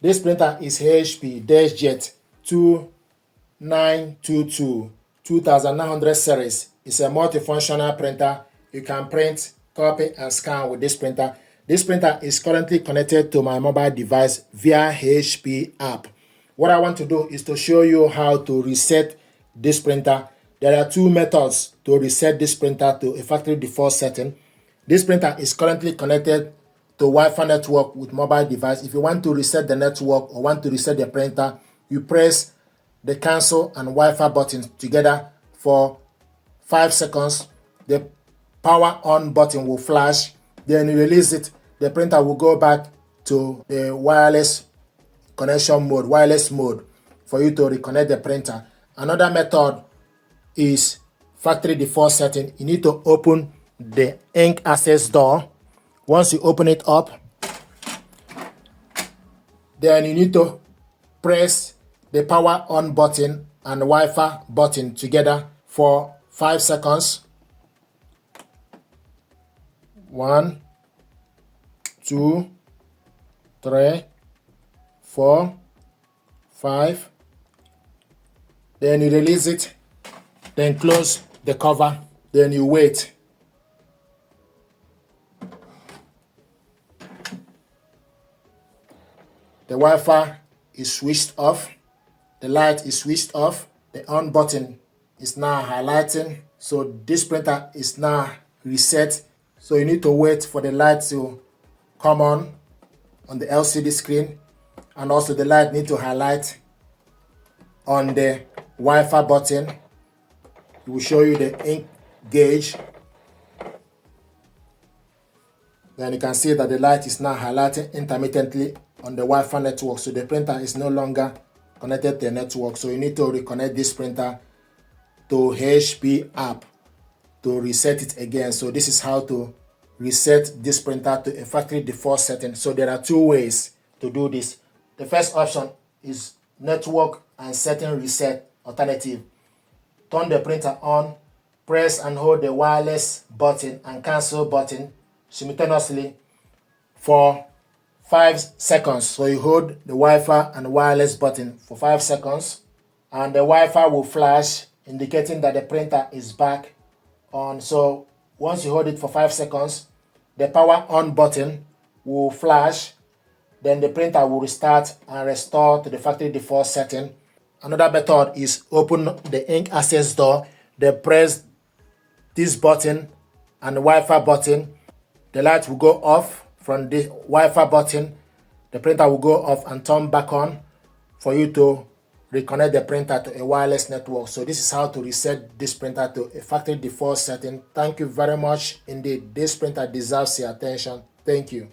This printer is HP Deskjet 2922 2900 series. It's a multifunctional printer. You can print, copy, and scan with this printer. This printer is currently connected to my mobile device via HP app. What I want to do is to show you how to reset this printer. There are two methods to reset this printer to a factory default setting. This printer is currently connected to Wi-Fi network with mobile device. If you want to reset the network or want to reset the printer, you press the cancel and Wi-Fi buttons together for 5 seconds. The power on button will flash. Then you release it. The printer will go back to the wireless connection mode, wireless mode, for you to reconnect the printer. Another method is factory default setting. You need to open the ink access door. Once you open it up, then you need to press the power on button and Wi-Fi button together for 5 seconds. 1, 2, 3, 4, 5. Then you release it. Then close the cover. Then you wait. The Wi-Fi is switched off. The light is switched off. The on button is now highlighting. So this printer is now reset. So you need to wait for the light to come on the LCD screen. And also the light need to highlight on the Wi-Fi button. It will show you the ink gauge. Then you can see that the light is now highlighting intermittently on the Wi-Fi network. So the printer is no longer connected to the network. So you need to reconnect this printer to HP app to reset it again. So this is how to reset this printer to a factory default setting. So there are two ways to do this. The first option is network and setting reset alternative. Turn the printer on, press and hold the wireless button and cancel button simultaneously for 5 seconds. So you hold the Wi-Fi and wireless button for 5 seconds and the Wi-Fi will flash indicating that the printer is back on. So once you hold it for 5 seconds, the power on button will flash. Then the printer will restart and restore to the factory default setting. Another method is open the ink access door. Then press this button and the Wi-Fi button. The light will go off from the Wi-Fi button. The printer will go off and turn back on for you to reconnect the printer to a wireless network. So this is how to reset this printer to a factory default setting. Thank you very much indeed. This printer deserves your attention. Thank you.